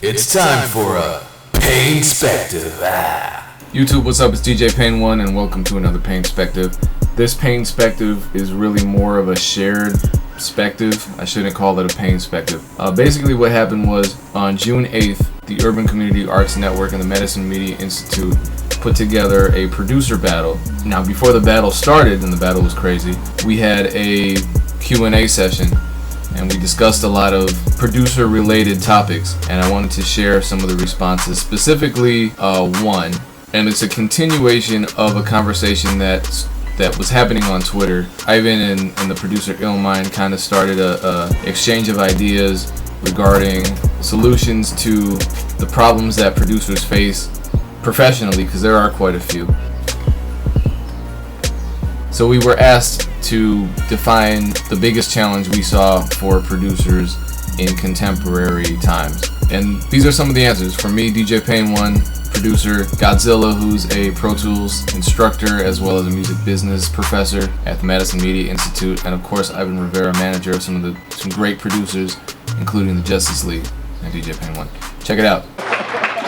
It's time for a Painspective. YouTube, what's up? It's DJ Pain 1 and welcome to another Painspective. This Painspective is really more of a shared perspective. I shouldn't call it a Painspective. Basically what happened was on June 8th, the Urban Community Arts Network and the Madison Media Institute put together a producer battle. Now before the battle started, and the battle was crazy, we had a Q&A session and we discussed a lot of producer related topics, and I wanted to share some of the responses, specifically one, and it's a continuation of a conversation that was happening on Twitter. Ivan and the producer Illmind kind of started a exchange of ideas regarding solutions to the problems that producers face professionally, because there are quite a few. So we were asked to define the biggest challenge we saw for producers in contemporary times. And these are some of the answers. For me, DJ Pain 1, producer Godxilla, who's a Pro Tools instructor as well as a music business professor at the Madison Media Institute, and of course Ivan Rivera, manager of some great producers, including the Justice League and DJ Pain 1. Check it out.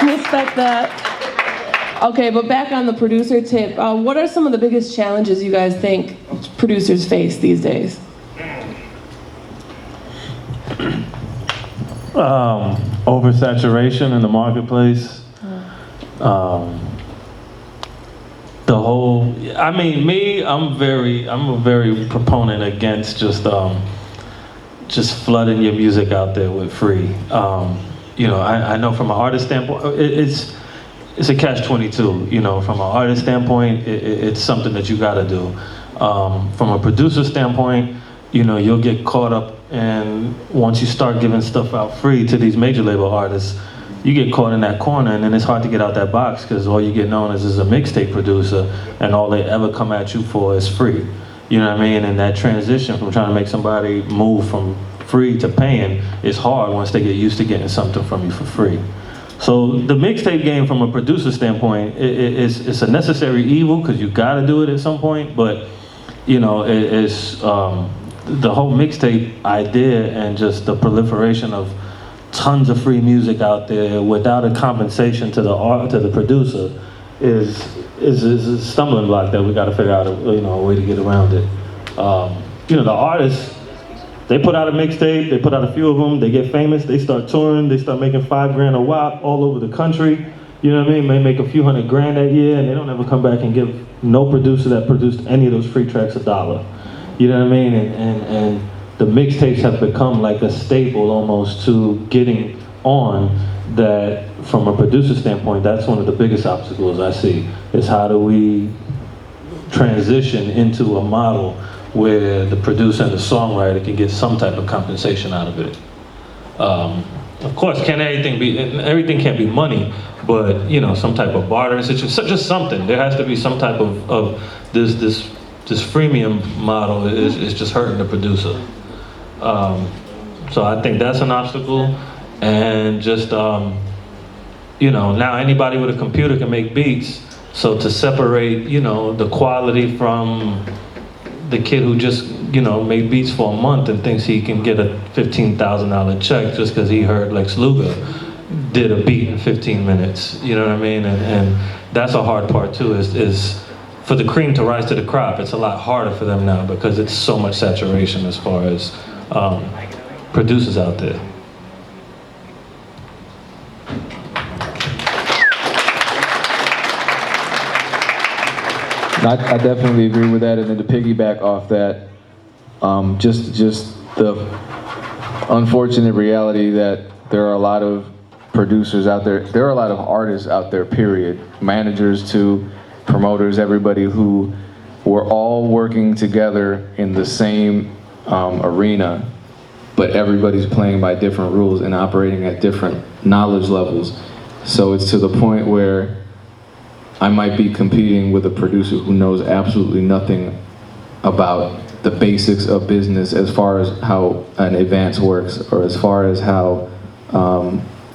Respect that. Okay, but back on the producer tip, what are some of the biggest challenges you guys think producers face these days? Oversaturation in the marketplace. The whole, I mean, I'm a very proponent against just flooding your music out there with free. I know from an artist standpoint, it's a catch-22. From an artist standpoint, it's something that you gotta do. From a producer standpoint, you'll get caught up, and once you start giving stuff out free to these major label artists, you get caught in that corner, and then it's hard to get out that box because all you get known as is a mixtape producer, and all they ever come at you for is free. You know what I mean? And that transition from trying to make somebody move from free to paying is hard once they get used to getting something from you for free. So the mixtape game from a producer standpoint, it's a necessary evil because you gotta do it at some point, but it's the whole mixtape idea and just the proliferation of tons of free music out there without a compensation to the producer is a stumbling block that we gotta figure out a way to get around it. The artists, they put out a mixtape, they put out a few of them, they get famous, they start touring, they start making $5,000 a wop all over the country. You know what I mean? They make a few $100,000 that year, and they don't ever come back and give no producer that produced any of those free tracks $1. You know what I mean? And the mixtapes have become like a staple almost to getting on, that from a producer standpoint, that's one of the biggest obstacles I see, is how do we transition into a model where the producer and the songwriter can get some type of compensation out of it. Of course, everything can't be money, but some type of barter, just something. There has to be some type of this freemium model is just hurting the producer. So I think that's an obstacle, and just now anybody with a computer can make beats. So to separate the quality from the kid who just made beats for a month and thinks he can get a $15,000 check just because he heard Lex Luger did a beat in 15 minutes. You know what I mean? And that's a hard part too, is for the cream to rise to the crop. It's a lot harder for them now because it's so much saturation as far as producers out there. I definitely agree with that, and then to piggyback off that, just the unfortunate reality that there are a lot of producers out there, there are a lot of artists out there, period, managers to promoters, everybody who were all working together in the same arena, but everybody's playing by different rules and operating at different knowledge levels. So it's to the point where I might be competing with a producer who knows absolutely nothing about the basics of business as far as how an advance works or as far as how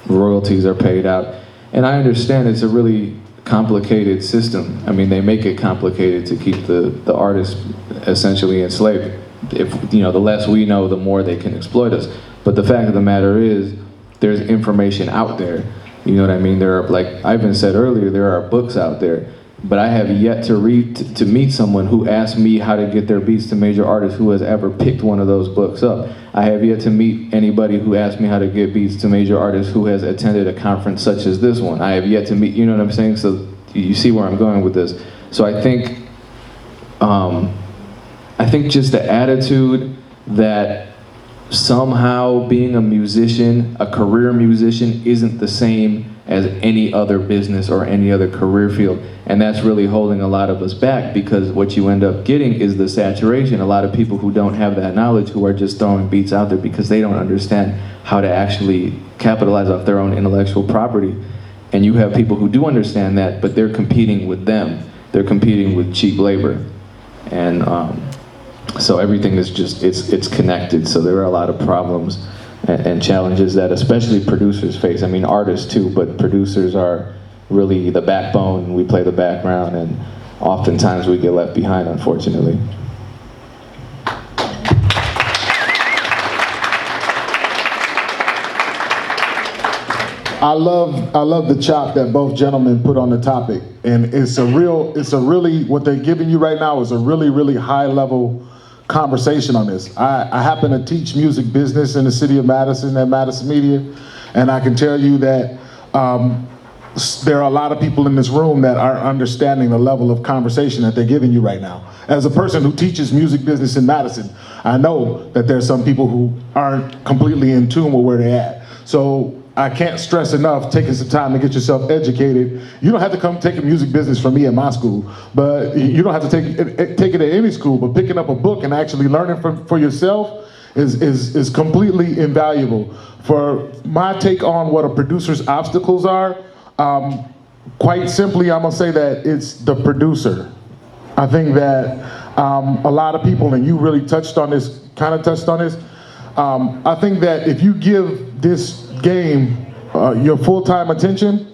royalties are paid out. And I understand it's a really complicated system. I mean, they make it complicated to keep the artist essentially enslaved. If the less we know, the more they can exploit us. But the fact of the matter is, there's information out there. You know what I mean? There are, like Ivan said earlier, there are books out there. But I have yet to meet someone who asked me how to get their beats to major artists who has ever picked one of those books up. I have yet to meet anybody who asked me how to get beats to major artists who has attended a conference such as this one. I have yet to meet, you know what I'm saying? So you see where I'm going with this. So I think just the attitude that somehow being a musician, a career musician, isn't the same as any other business or any other career field. And that's really holding a lot of us back, because what you end up getting is the saturation. A lot of people who don't have that knowledge, who are just throwing beats out there because they don't understand how to actually capitalize off their own intellectual property. And you have people who do understand that, but they're competing with them. They're competing with cheap labor. And so everything is just, it's connected. So there are a lot of problems and challenges that especially producers face. I mean, artists too, but producers are really the backbone. We play the background, and oftentimes we get left behind, unfortunately. I love the chop that both gentlemen put on the topic, and what they're giving you right now is a really high level conversation on this. I happen to teach music business in the city of Madison at Madison Media, and I can tell you that there are a lot of people in this room that are understanding the level of conversation that they're giving you right now. As a person who teaches music business in Madison, I know that there's some people who aren't completely in tune with where they're at. So I can't stress enough taking some time to get yourself educated. You don't have to come take a music business from me at my school, but you don't have to take it at any school, but picking up a book and actually learning for yourself is completely invaluable. For my take on what a producer's obstacles are, quite simply, I'm gonna say that it's the producer. I think that a lot of people, and you really touched on this, I think that if you give this game your full-time attention,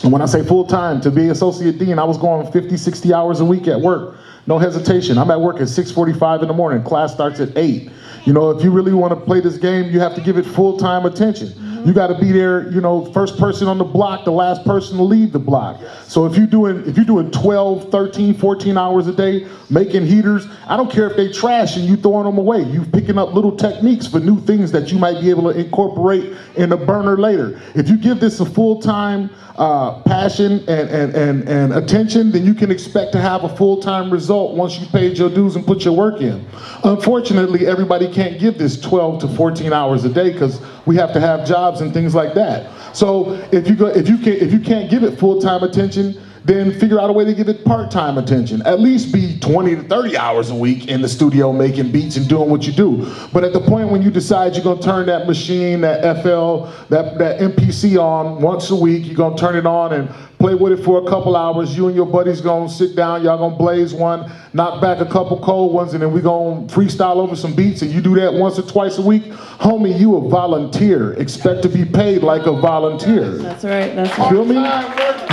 and when I say full-time, to be associate dean, I was going 50, 60 hours a week at work. No hesitation. I'm at work at 6:45 in the morning. Class starts at 8. You know, if you really want to play this game, you have to give it full-time attention. You got to be there, you know, first person on the block, the last person to leave the block. So if you're doing 12, 13, 14 hours a day making heaters, I don't care if they trash and you throwing them away. You picking up little techniques for new things that you might be able to incorporate in a burner later. If you give this a full-time passion and attention, then you can expect to have a full-time result once you paid your dues and put your work in. Unfortunately, everybody can't give this 12 to 14 hours a day because we have to have jobs and things like that. So if you can't give it full-time attention, then figure out a way to give it part-time attention. At least be 20 to 30 hours a week in the studio making beats and doing what you do. But at the point when you decide you're gonna turn that machine, that FL, that MPC on once a week, you're gonna turn it on and play with it for a couple hours. You and your buddies gonna sit down, y'all gonna blaze one, knock back a couple cold ones, and then we gonna freestyle over some beats, and you do that once or twice a week. Homie, you a volunteer. Expect to be paid like a volunteer. That's right, that's right. Feel me?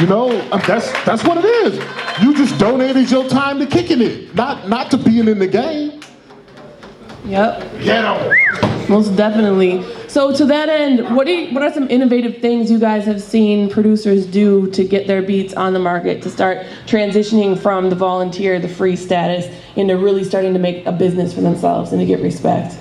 You know, that's what it is. You just donated your time to kicking it, not to being in the game. Yep. Get 'em. Most definitely. So to that end, what are some innovative things you guys have seen producers do to get their beats on the market, to start transitioning from the volunteer, the free status, into really starting to make a business for themselves and to get respect?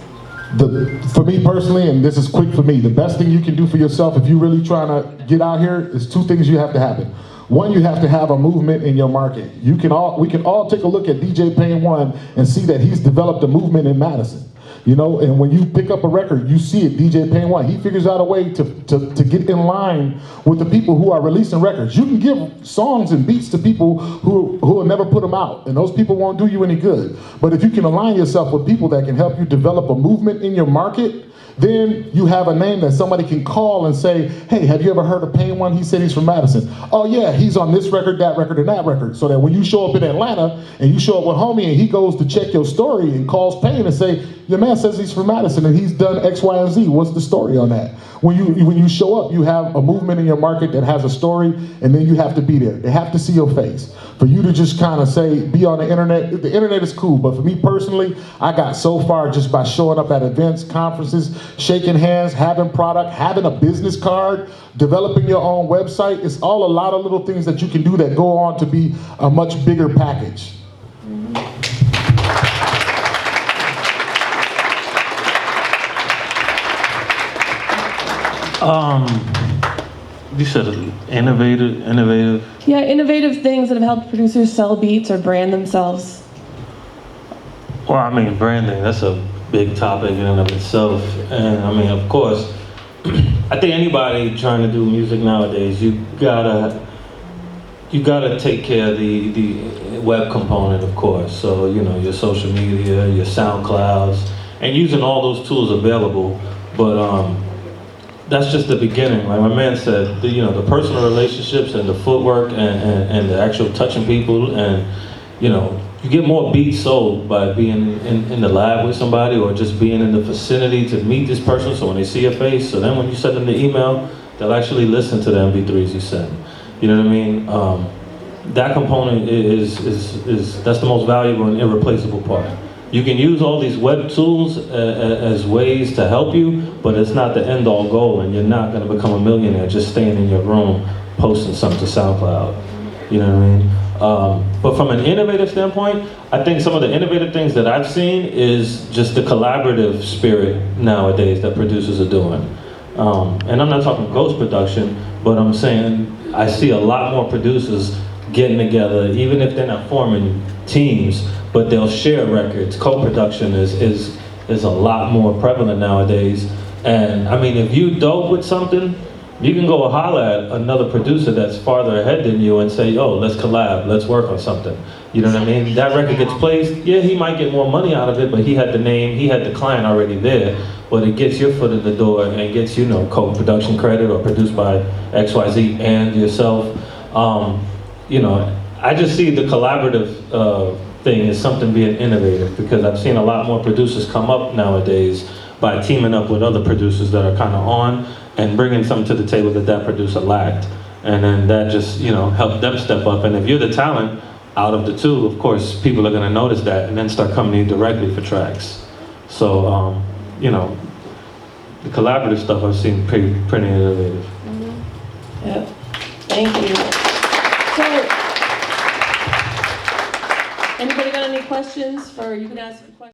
For me personally, and this is quick for me, the best thing you can do for yourself if you're really trying to get out here is two things you have to happen. One, you have to have a movement in your market. We can all take a look at DJ Pain One and see that he's developed a movement in Madison. You know, and when you pick up a record, you see it, DJ Pain One. He figures out a way to get in line with the people who are releasing records. You can give songs and beats to people who will never put them out, and those people won't do you any good. But if you can align yourself with people that can help you develop a movement in your market, then you have a name that somebody can call and say, hey, have you ever heard of Pain One? He said he's from Madison. Oh yeah, he's on this record, that record, and that record. So that when you show up in Atlanta and you show up with homie and he goes to check your story and calls Pain and say, your man says he's from Madison and he's done X, Y, and Z. What's the story on that? When you show up, you have a movement in your market that has a story, and then you have to be there. They have to see your face. For you to just kind of say, be on the internet is cool, but for me personally, I got so far just by showing up at events, conferences, shaking hands, having product, having a business card, developing your own website. It's all a lot of little things that you can do that go on to be a much bigger package. You said innovative. Yeah, innovative things that have helped producers sell beats or brand themselves. Well, I mean, branding, that's a big topic in and of itself. And I mean, of course, I think anybody trying to do music nowadays, you gotta take care of the web component, of course. So, you know, your social media, your SoundClouds, and using all those tools available. But that's just the beginning. Like my man said, the personal relationships and the footwork and the actual touching people, and you get more beats sold by being in the lab with somebody or just being in the vicinity to meet this person. So when they see your face, so then when you send them the email, they'll actually listen to the MP3s you send. You know what I mean? That component is that's the most valuable and irreplaceable part. You can use all these web tools as ways to help you, but it's not the end-all goal, and you're not going to become a millionaire just staying in your room posting something to SoundCloud. You know what I mean? But from an innovative standpoint, I think some of the innovative things that I've seen is just the collaborative spirit nowadays that producers are doing. And I'm not talking ghost production, but I'm saying I see a lot more producers getting together, even if they're not forming teams, but they'll share records. Co-production is a lot more prevalent nowadays. And I mean, if you dope with something, you can go holler at another producer that's farther ahead than you and say, oh, let's collab, let's work on something. You know what I mean? That record gets placed, yeah, he might get more money out of it, but he had the name, he had the client already there, but it gets your foot in the door and gets, co-production credit or produced by XYZ and yourself. I just see the collaborative thing as something being innovative, because I've seen a lot more producers come up nowadays by teaming up with other producers that are kind of on and bringing something to the table that producer lacked. And then that just, helped them step up. And if you're the talent out of the two, of course, people are gonna notice that and then start coming to you directly for tracks. So, the collaborative stuff I've seen pretty innovative. Mm-hmm. Yep, thank you. So, anybody got any questions you can ask a question.